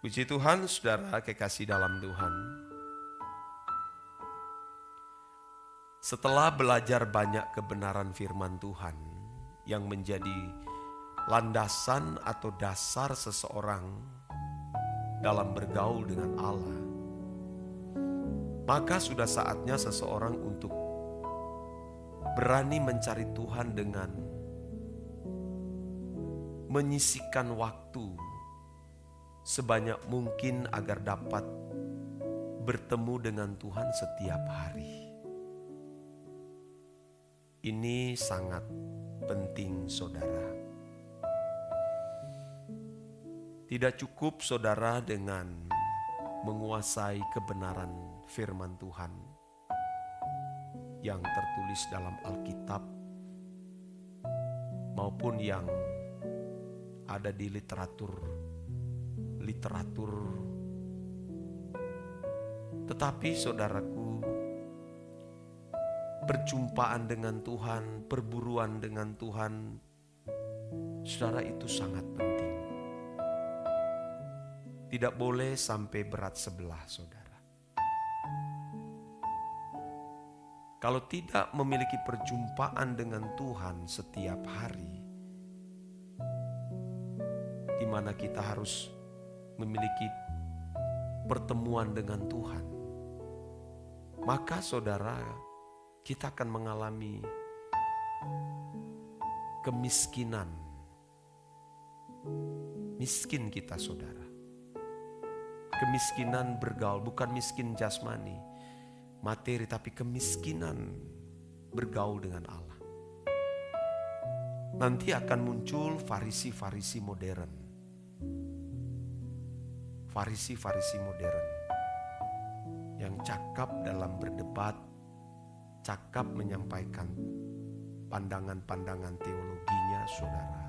Puji Tuhan, saudara kekasih dalam Tuhan. Setelah belajar banyak kebenaran firman Tuhan yang menjadi landasan atau dasar seseorang dalam bergaul dengan Allah, maka sudah saatnya seseorang untuk berani mencari Tuhan dengan menyisihkan waktu sebanyak mungkin agar dapat bertemu dengan Tuhan setiap hari. Ini sangat penting, saudara. Tidak cukup saudara dengan menguasai kebenaran firman Tuhan yang tertulis dalam Alkitab maupun yang ada di literatur, tetapi saudaraku, perjumpaan dengan Tuhan, perburuan dengan Tuhan, saudara, itu sangat penting. Tidak boleh sampai berat sebelah, saudara. Kalau tidak memiliki perjumpaan dengan Tuhan setiap hari, di mana kita harus memiliki pertemuan dengan Tuhan, maka saudara, kita akan mengalami kemiskinan. Miskin kita, saudara. Kemiskinan bergaul, bukan miskin jasmani, materi, tapi kemiskinan bergaul dengan Allah. Nanti akan muncul farisi-farisi modern. Farisi-farisi modern yang cakap dalam berdebat, cakap menyampaikan pandangan-pandangan teologinya, saudara.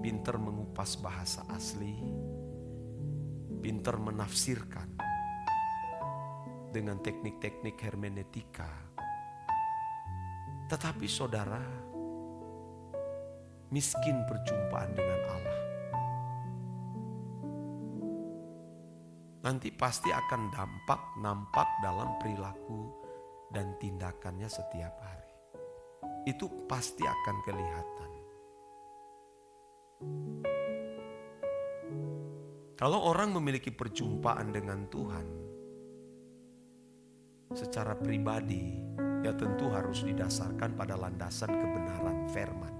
Pintar mengupas bahasa asli, pintar menafsirkan dengan teknik-teknik hermeneutika. Tetapi saudara, miskin perjumpaan dengan Allah. Nanti pasti akan nampak dalam perilaku dan tindakannya setiap hari. Itu pasti akan kelihatan. Kalau orang memiliki perjumpaan dengan Tuhan secara pribadi, ya tentu harus didasarkan pada landasan kebenaran firman.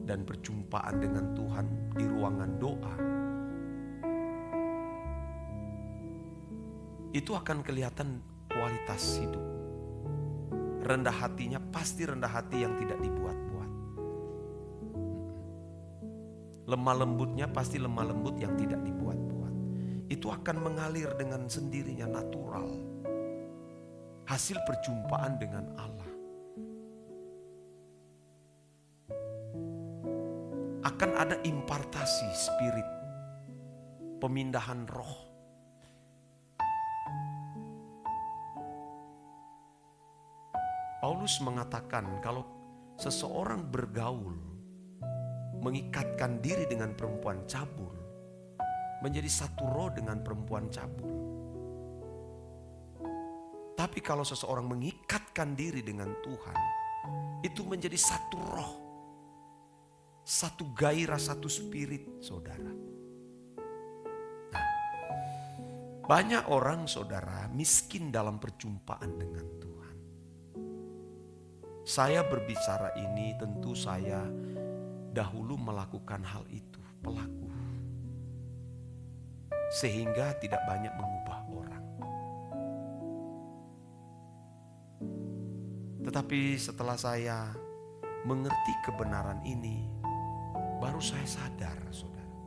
Dan perjumpaan dengan Tuhan di ruangan doa, itu akan kelihatan kualitas hidup. Rendah hatinya pasti rendah hati yang tidak dibuat-buat. Lemah lembutnya pasti lemah lembut yang tidak dibuat-buat. Itu akan mengalir dengan sendirinya, natural. Hasil perjumpaan dengan Allah. Akan ada impartasi spirit, pemindahan roh. Paulus mengatakan kalau seseorang bergaul, mengikatkan diri dengan perempuan cabul, menjadi satu roh dengan perempuan cabul. Tapi kalau seseorang mengikatkan diri dengan Tuhan, itu menjadi satu roh, satu gairah, satu spirit, saudara. Nah, banyak orang, saudara, miskin dalam perjumpaan dengan Tuhan. Saya berbicara ini tentu saya dahulu melakukan hal itu, pelaku. Sehingga tidak banyak mengubah orang. Tetapi setelah saya mengerti kebenaran ini, baru saya sadar, saudara.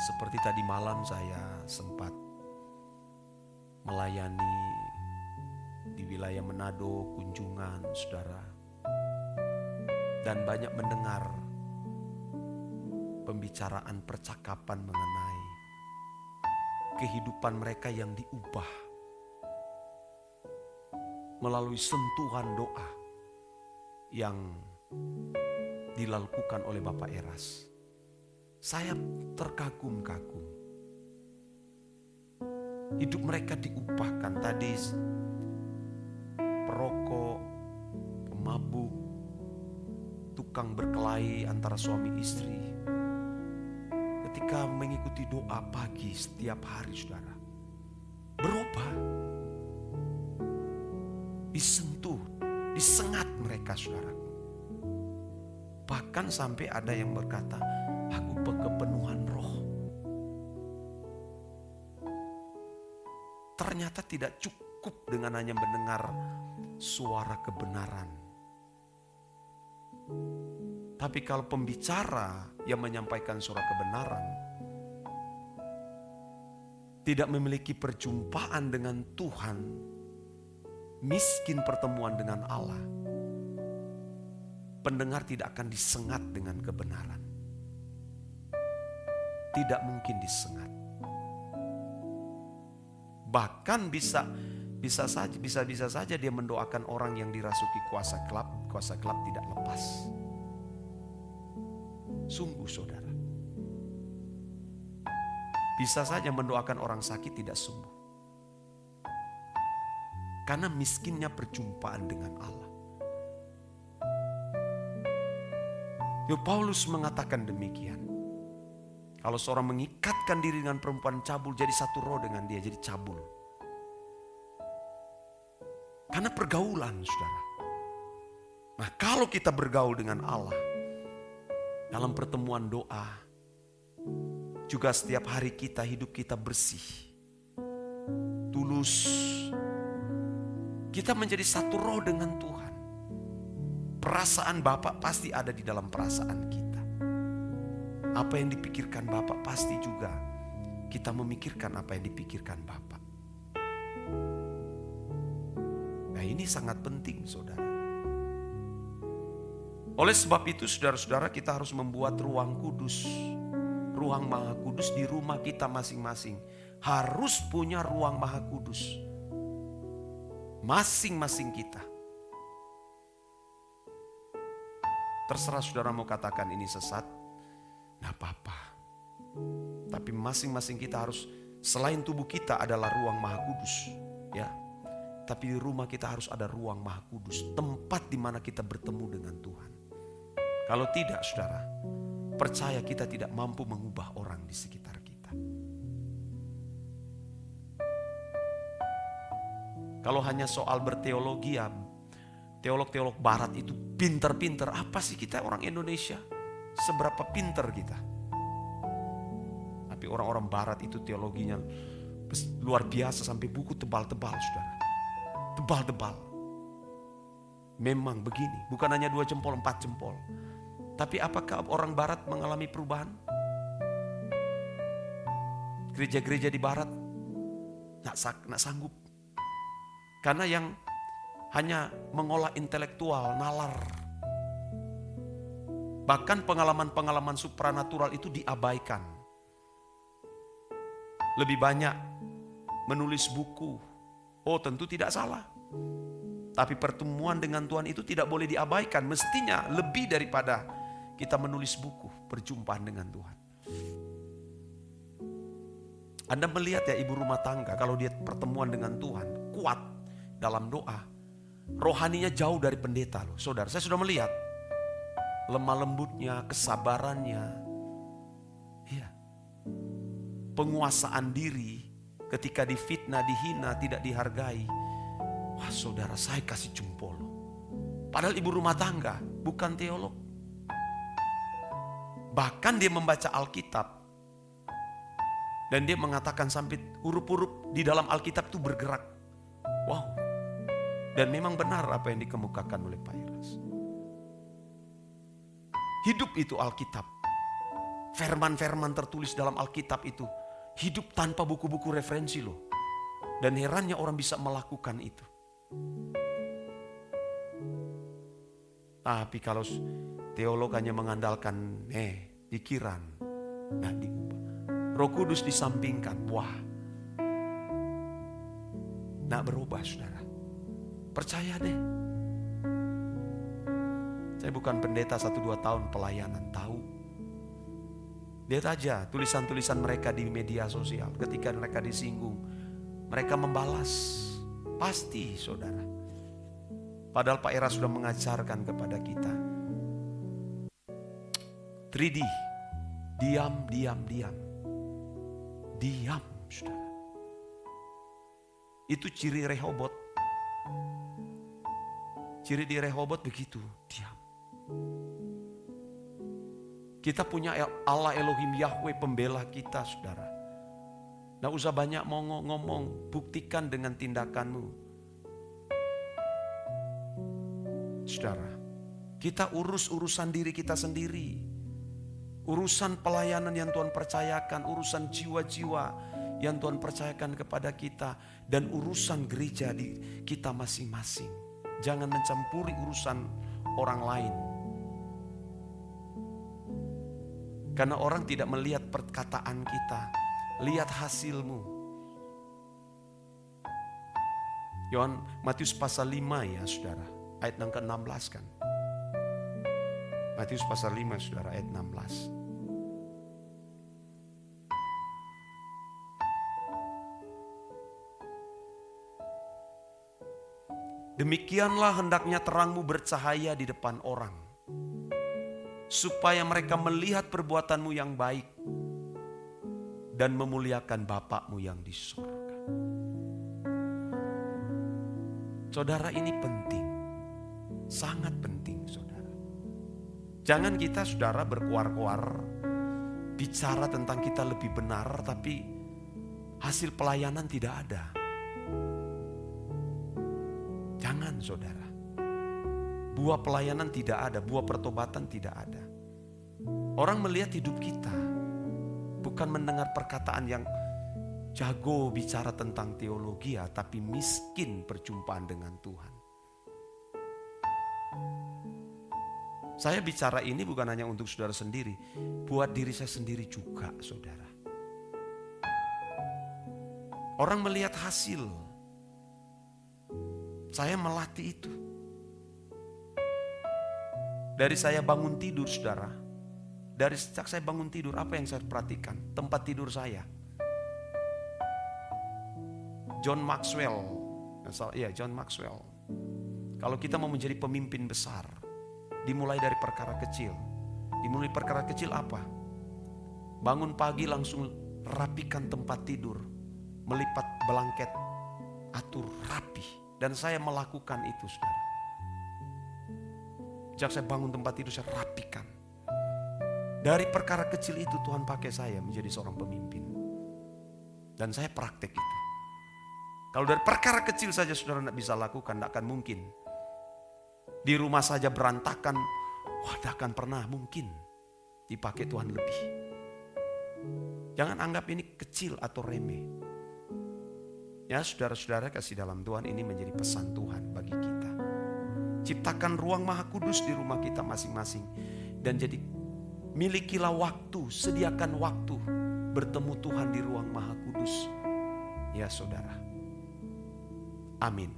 Seperti tadi malam saya sempat melayani di wilayah Manado, kunjungan, saudara. Dan banyak mendengar pembicaraan, percakapan mengenai kehidupan mereka yang diubah melalui sentuhan doa yang dilakukan oleh Bapak Eras. Saya terkagum-kagum. Hidup mereka diubahkan. Tadi perokok, pemabuk, tukang berkelahi antara suami istri. Ketika mengikuti doa pagi setiap hari, saudara, berubah. Disentuh, disengat mereka, saudaraku. Bahkan sampai ada yang berkata, aku kepenuhan roh. Ternyata tidak cukup dengan hanya mendengar suara kebenaran. Tapi kalau pembicara yang menyampaikan suara kebenaran tidak memiliki perjumpaan dengan Tuhan, miskin pertemuan dengan Allah, pendengar tidak akan disengat dengan kebenaran. Tidak mungkin disengat. Bahkan bisa saja dia mendoakan orang yang dirasuki kuasa gelap tidak lepas. Sungguh, saudara. Bisa saja mendoakan orang sakit tidak sembuh. Karena miskinnya perjumpaan dengan Allah. Paulus mengatakan demikian. Kalau seorang mengikatkan diri dengan perempuan cabul, jadi satu roh dengan dia, jadi cabul. Karena pergaulan, saudara. Nah, kalau kita bergaul dengan Allah dalam pertemuan doa, juga setiap hari hidup kita bersih, tulus, kita menjadi satu roh dengan Tuhan. Perasaan Bapa pasti ada di dalam perasaan kita. Apa yang dipikirkan Bapa pasti juga kita memikirkan apa yang dipikirkan Bapa. Nah, ini sangat penting, saudara. Oleh sebab itu, saudara-saudara, kita harus membuat ruang kudus, ruang Maha Kudus di rumah kita masing-masing. Harus punya ruang Maha Kudus masing-masing kita. Terserah saudara mau katakan ini sesat, gak apa-apa. Tapi masing-masing kita harus, selain tubuh kita adalah ruang Maha Kudus, ya. Tapi di rumah kita harus ada ruang Maha Kudus, tempat di mana kita bertemu dengan Tuhan. Kalau tidak, saudara, percaya kita tidak mampu mengubah orang di sekitar kita. Kalau hanya soal berteologi, ya, teolog-teolog barat itu pinter-pinter. Apa sih kita orang Indonesia? Seberapa pinter kita? Tapi orang-orang barat itu teologinya luar biasa, sampai buku tebal-tebal, saudara. Tebal-tebal. Memang begini, bukan hanya 2 jempol, 4 jempol. Tapi apakah orang barat mengalami perubahan? Gereja-gereja di barat nggak sanggup. Karena yang hanya mengolah intelektual, nalar. Bahkan pengalaman-pengalaman supranatural itu diabaikan. Lebih banyak menulis buku. Oh, tentu tidak salah. Tapi pertemuan dengan Tuhan itu tidak boleh diabaikan. Mestinya lebih daripada kita menulis buku, perjumpaan dengan Tuhan. Anda melihat ya, ibu rumah tangga, kalau dia pertemuan dengan Tuhan, kuat dalam doa, rohaninya jauh dari pendeta loh. Saudara, saya sudah melihat lemah lembutnya, kesabarannya, ya, penguasaan diri ketika difitnah, dihina, tidak dihargai. Wah, saudara, saya kasih jempol. Padahal ibu rumah tangga, bukan teolog. Bahkan dia membaca Alkitab. Dan dia mengatakan sampai huruf-huruf di dalam Alkitab itu bergerak. Wow. Dan memang benar apa yang dikemukakan oleh Pak Eras. Hidup itu Alkitab. Firman-firman tertulis dalam Alkitab itu hidup tanpa buku-buku referensi loh. Dan herannya orang bisa melakukan itu. Tapi kalau teolog hanya mengandalkan pikiran, nggak diubah. Roh Kudus disampingkan, wah, nggak berubah, saudara. Percaya deh. Saya bukan pendeta 1-2 tahun pelayanan, tahu. Lihat aja tulisan-tulisan mereka di media sosial. Ketika mereka disinggung, mereka membalas. Pasti saudara. Padahal Pak Era sudah mengajarkan kepada kita. 3D. Diam, diam, diam. Diam, saudara. Itu ciri Rehobot. Ciri di Rehobot begitu, diam. Kita punya Allah Elohim Yahweh pembela kita, saudara. Nggak usah banyak ngomong, buktikan dengan tindakanmu. Saudara, kita urus urusan diri kita sendiri. Urusan pelayanan yang Tuhan percayakan, urusan jiwa-jiwa yang Tuhan percayakan kepada kita, dan urusan gereja di kita masing-masing. Jangan mencampuri urusan orang lain. Karena orang tidak melihat perkataan kita, lihat hasilmu. Matius pasal 5 ya saudara, ayat yang ke-16 kan. Matius pasal 5 saudara, ayat 16. Demikianlah hendaknya terangmu bercahaya di depan orang, supaya mereka melihat perbuatanmu yang baik dan memuliakan Bapakmu yang di surga. Saudara, ini penting, sangat penting saudara. Jangan kita saudara berkuar-kuar bicara tentang kita lebih benar, tapi hasil pelayanan tidak ada. Jangan saudara. Buah pelayanan tidak ada, buah pertobatan tidak ada. Orang melihat hidup kita, bukan mendengar perkataan yang jago bicara tentang teologi ya, tapi miskin perjumpaan dengan Tuhan. Saya bicara ini bukan hanya untuk saudara sendiri, buat diri saya sendiri juga saudara. Orang melihat hasil, saya melatih itu. Dari saya bangun tidur saudara, dari sejak saya bangun tidur, apa yang saya perhatikan? Tempat tidur saya. John Maxwell. Kalau kita mau menjadi pemimpin besar, dimulai dari perkara kecil. Dimulai perkara kecil apa? Bangun pagi langsung rapikan tempat tidur, melipat blanket, atur rapi. Dan saya melakukan itu saudara. Sejak saya bangun tempat tidur, saya rapikan. Dari perkara kecil itu Tuhan pakai saya menjadi seorang pemimpin. Dan saya praktek itu. Kalau dari perkara kecil saja saudara tidak bisa lakukan, tidak akan mungkin. Di rumah saja berantakan, tidak akan pernah mungkin dipakai Tuhan lebih. Jangan anggap ini kecil atau remeh. Ya saudara-saudara kasih dalam Tuhan, ini menjadi pesan Tuhan bagi kita. Ciptakan ruang Maha Kudus di rumah kita masing-masing. Dan jadi milikilah waktu, sediakan waktu bertemu Tuhan di ruang Maha Kudus. Ya saudara. Amin.